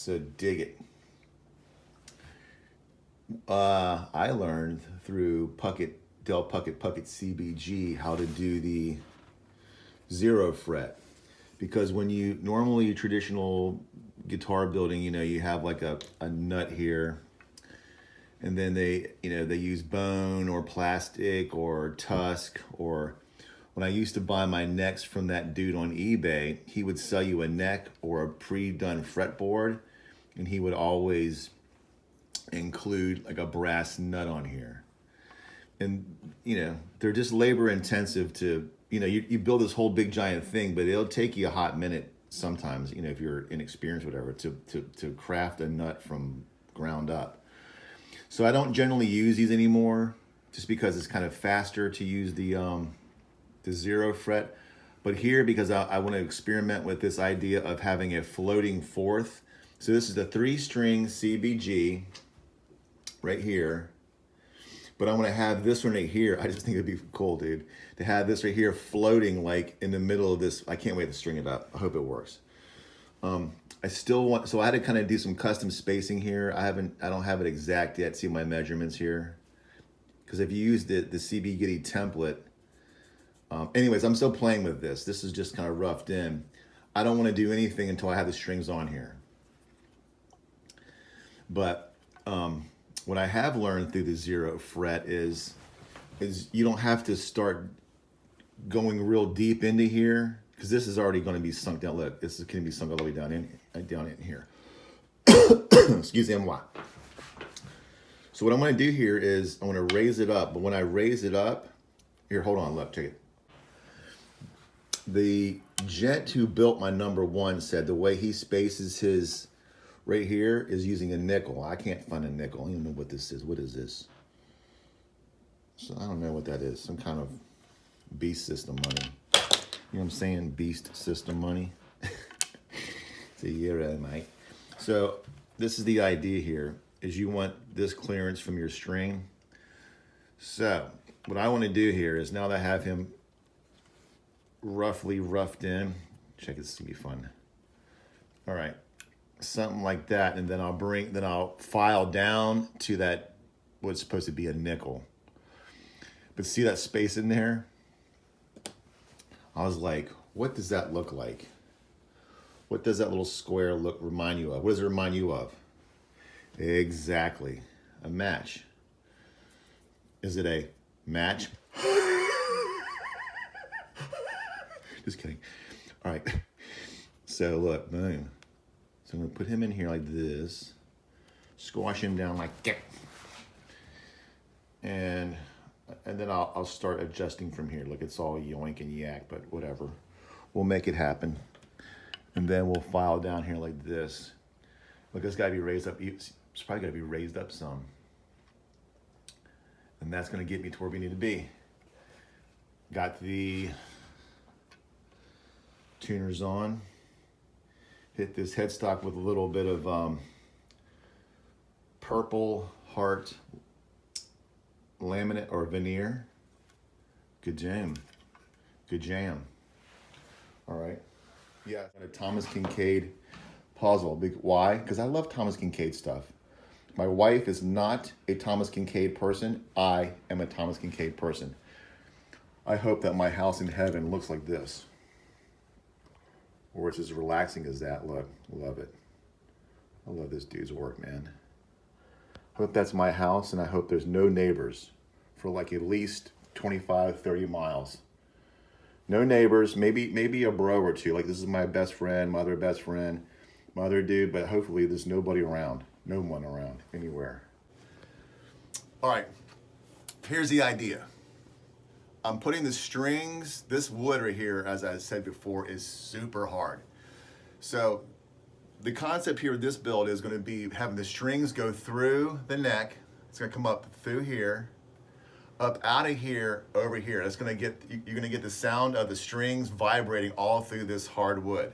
So dig it. I learned through Del Puckett CBG how to do the 0 fret, because when you normally traditional guitar building, you have like a nut here, and then they use bone or plastic or tusk. Or when I used to buy my necks from that dude on eBay, he would sell you a neck or a pre-done fretboard, and he would always include like a brass nut on here. And they're just labor intensive to, you build this whole big giant thing, but it'll take you a hot minute sometimes, if you're inexperienced, whatever, to craft a nut from ground up. So I don't generally use these anymore, just because it's kind of faster to use the 0 fret. But here, because I want to experiment with this idea of having a floating fourth. So this is the 3-string CBG right here. But I'm going to have this one right here. I just think it'd be cool, dude, to have this right here floating like in the middle of this. I can't wait to string it up. I hope it works. I still want, so I had to kind of do some custom spacing here. I don't have it exact yet. See my measurements here. Because if you use the CB Giddy template, anyways, I'm still playing with this. This is just kind of roughed in. I don't want to do anything until I have the strings on here. But what I have learned through the 0 fret is you don't have to start going real deep into here, because this is already going to be sunk down. Look, this is going to be sunk all the way down in here. Excuse me, moi. So what I'm going to do here is I'm going to raise it up. But when I raise it up, here, hold on, look, check it. The gent who built my number 1 said the way he spaces his right here is using a nickel. I can't find a nickel. I don't even know what this is. What is this? So I don't know what that is. Some kind of beast system money. You know what I'm saying? Beast system money. So yeah, right, mate. So this is the idea here, is you want this clearance from your string. So what I want to do here is, now that I have him roughly roughed in, check this, to be fun. All right, something like that, and then I'll file down to that what's supposed to be a nickel. But see that space in there? I was like, what does that look like? What does that little square remind you of? What does it remind you of? Exactly, a match. Is it a match? Just kidding. All right. So look, boom. So I'm gonna put him in here like this, squash him down like that, and then I'll start adjusting from here. Look, it's all yoink and yak, but whatever. We'll make it happen. And then we'll file down here like this. Look, it's gotta be raised up. It's probably gotta be raised up some. And that's gonna get me to where we need to be. Got the tuners on. Hit this headstock with a little bit of purple heart laminate or veneer. Good jam. Good jam. All right. Yeah, a Thomas Kincaid puzzle. Why? Because I love Thomas Kincaid stuff. My wife is not a Thomas Kincaid person. I am a Thomas Kincaid person. I hope that my house in heaven looks like this, or it's as relaxing as that. Look, love it. I love this dude's work, man. Hope that's my house, and I hope there's no neighbors for like at least 25, 30 miles. No neighbors, maybe a bro or two. Like, this is my best friend, my other best friend, my other dude, but hopefully there's nobody around. No one around anywhere. All right, here's the idea. I'm putting the strings, this wood right here, as I said before, is super hard. So the concept here with this build is going to be having the strings go through the neck. It's going to come up through here, up out of here, over here. That's going to get, you're going to get the sound of the strings vibrating all through this hard wood.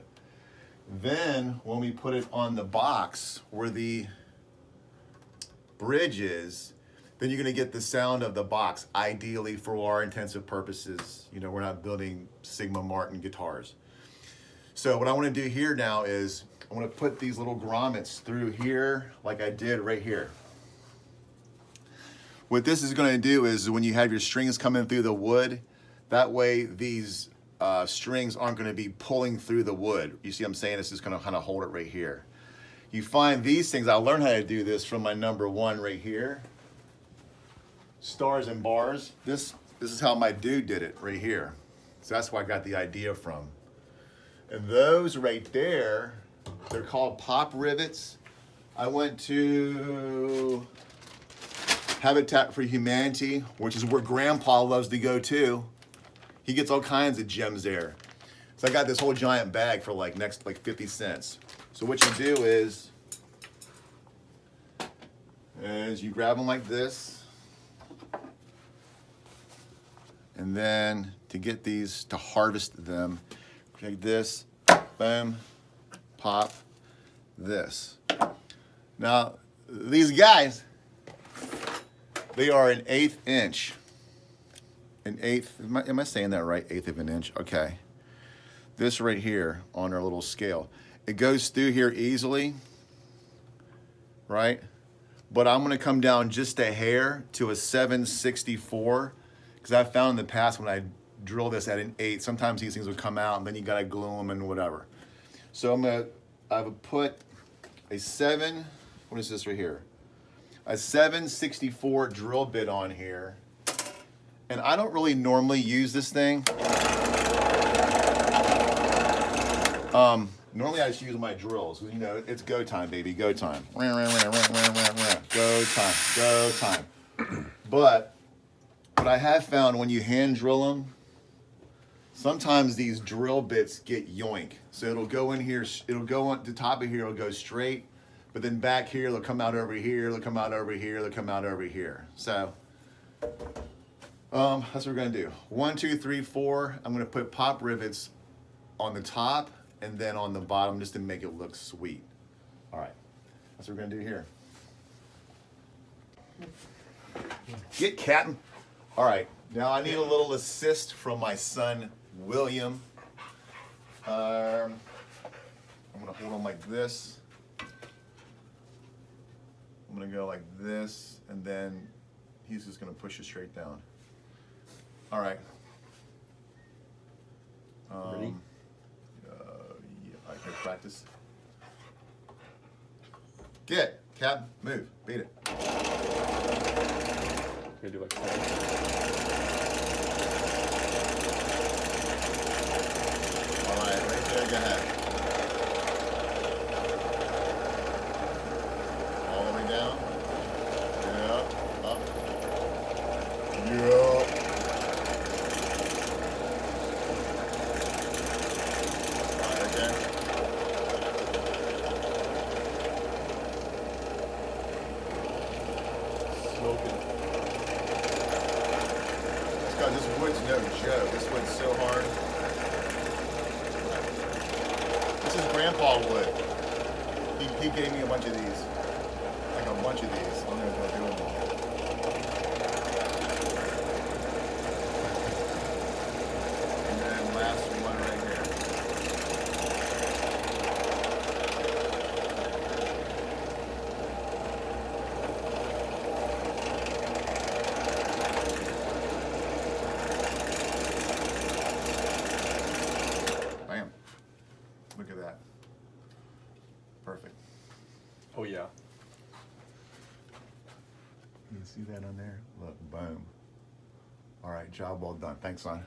Then when we put it on the box where the bridge is, then you're going to get the sound of the box, ideally for our intensive purposes. You know, we're not building Sigma Martin guitars. So what I want to do here now is I'm gonna put these little grommets through here like I did right here. What this is gonna do is when you have your strings coming through the wood, that way these strings aren't gonna be pulling through the wood. You see what I'm saying? This is gonna kind of hold it right here. You find these things, I learned how to do this from my number 1 right here. Stars and bars. This is how my dude did it right here. So that's where I got the idea from. And those right there, they're called pop rivets. I went to Habitat for Humanity, which is where Grandpa loves to go to. He gets all kinds of gems there. So I got this whole giant bag for like 50 cents. So what you do is you grab them like this, and then to get these, to harvest them, take this, boom, pop this. Now, these guys, they are an 1/8 inch. An 1/8, am I saying that right? 1/8 of an inch, okay. This right here on our little scale, it goes through here easily, right? But I'm gonna come down just a hair to a 7/64, because I've found in the past when I drill this at an 8, sometimes these things would come out and then you gotta glue them and whatever. So I would put a 7, what is this right here? A 7/64 drill bit on here. And I don't really normally use this thing. Normally I just use my drills. You know, it's go time, baby, go time. Go time, go time. But what I have found when you hand drill them, sometimes these drill bits get yoink. So it'll go in here, it'll go on the top of here, it'll go straight, but then back here, they'll come out over here, they'll come out over here, they'll come out over here. So that's what we're gonna do. 1, 2, 3, 4. I'm gonna put pop rivets on the top and then on the bottom just to make it look sweet. All right, that's what we're gonna do here. Get Captain. All right, now I need a little assist from my son, William. I'm gonna hold him like this. I'm gonna go like this, and then he's just gonna push it straight down. All right. Ready? Yeah, I can practice. Get, Cap, move, beat it. Gonna do like 7. All right, right there, go ahead. All the way down. Yeah, up. Yeah. This wood's no joke. This wood's so hard. This is Grandpa wood. He gave me a bunch of these. Like a bunch of these. I'm gonna go do them all. And then last one right here. Bam. Look at that. Perfect. Oh yeah. You see that on there? Look, boom. All right, job well done. Thanks, son.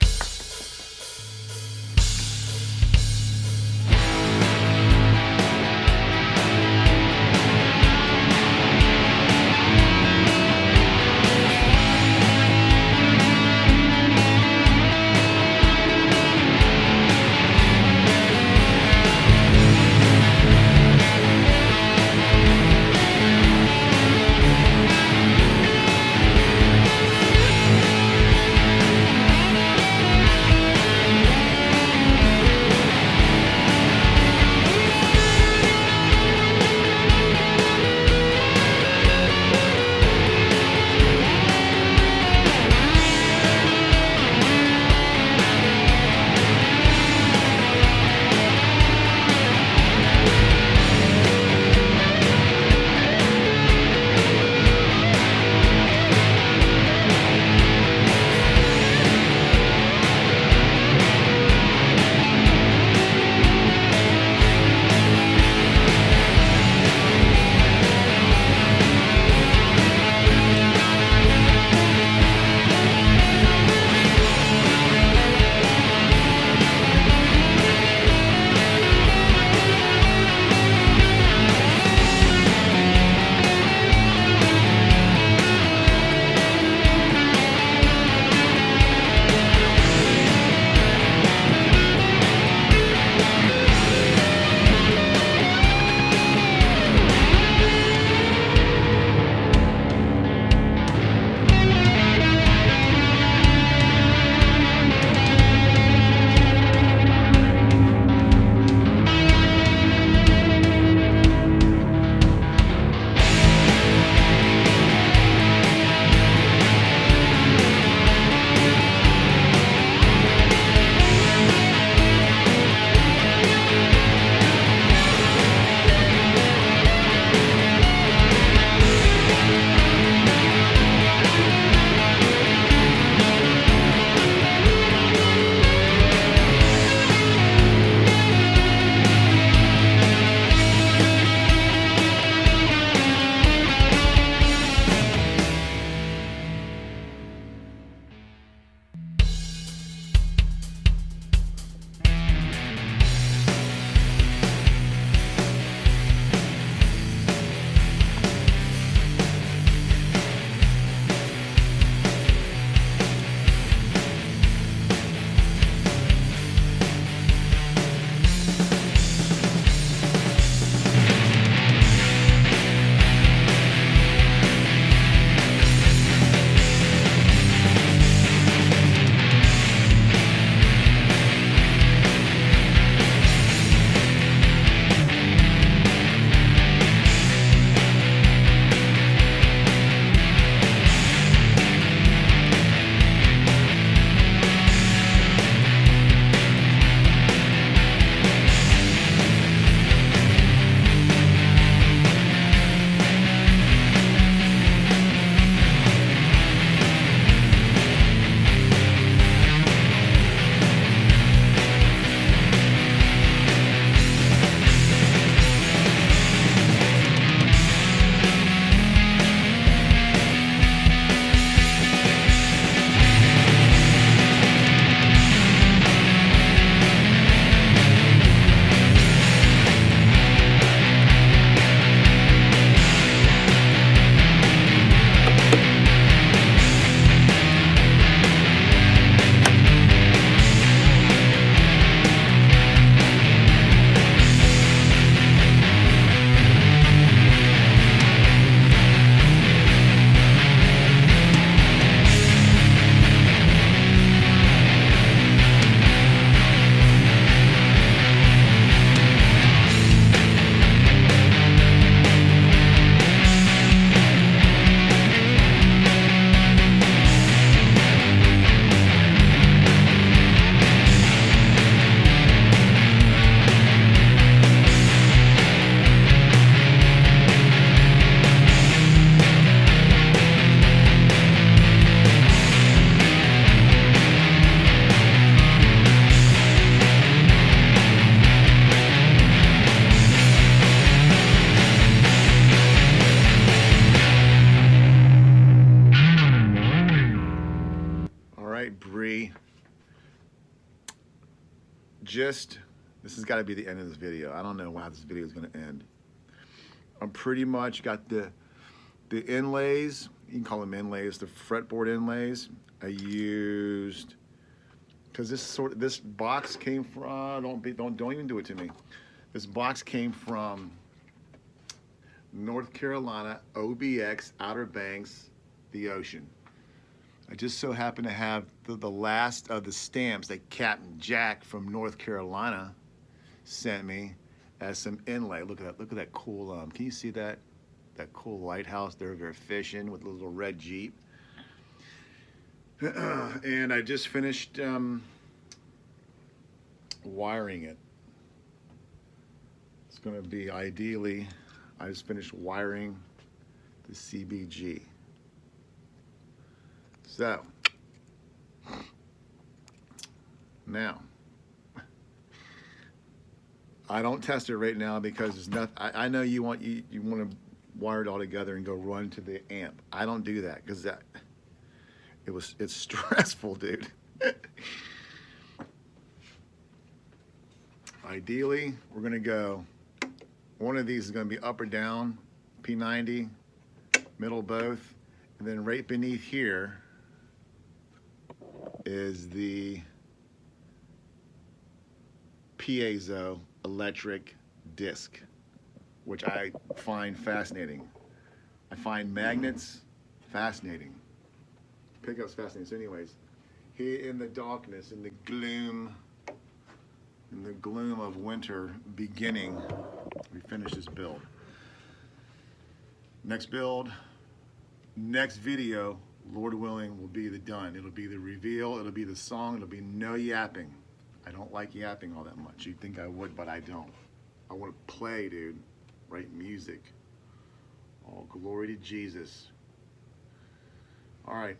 3. This has got to be the end of this video. I don't know how this video is going to end. I'm pretty much got the inlays. You can call them inlays, the fretboard inlays. I used, because this box came from, don't even do it to me. This box came from North Carolina, OBX, Outer Banks, the ocean. I just so happen to have the last of the stamps that Captain Jack from North Carolina sent me as some inlay. Look at that cool, can you see that? That cool lighthouse there they're fishing with the little red Jeep. And I just finished wiring it. It's gonna be ideally, I just finished wiring the CBG. So, now, I don't test it right now because there's nothing. I know you want to wire it all together and go run to the amp. I don't do that because it's stressful, dude. Ideally, we're gonna go. One of these is gonna be up or down, P90, middle both, and then right beneath here is the piezo electric disc, which I find fascinating. I find magnets fascinating. Pickups fascinating. So anyways, here in the darkness, in the gloom of winter beginning, we finish this build. Next build, next video, Lord willing, will be the done. It'll be the reveal, it'll be the song, it'll be no yapping. I don't like yapping all that much. You'd think I would, but I don't. I want to play, dude. Write music. All glory to Jesus. All right.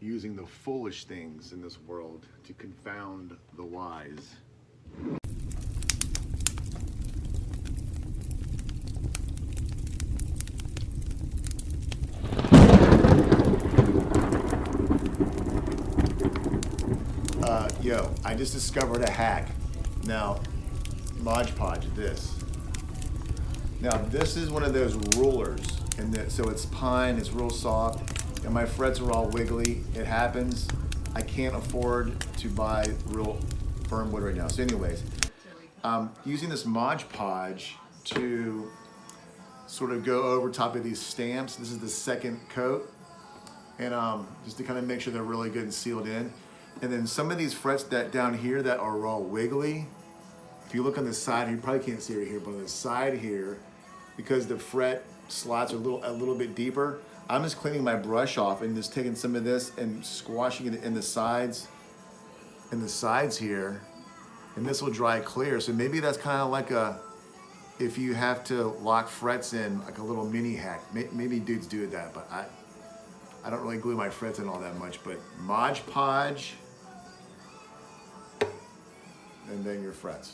Using the foolish things in this world to confound the wise. Yo, I just discovered a hack. Now, Mod Podge, this. Now, this is one of those rulers, and so it's pine, it's real soft, and my frets are all wiggly. It happens. I can't afford to buy real firm wood right now. So anyways, using this Mod Podge to sort of go over top of these stamps. This is the second coat, and just to kind of make sure they're really good and sealed in. And then some of these frets that down here that are all wiggly, if you look on the side, you probably can't see it here, but on the side here, because the fret slots are a little bit deeper, I'm just cleaning my brush off and just taking some of this and squashing it in the sides here, and this will dry clear. So maybe that's kind of like if you have to lock frets in, like a little mini hack. Maybe dudes do that, but I don't really glue my frets in all that much. But Mod Podge, and then your frets.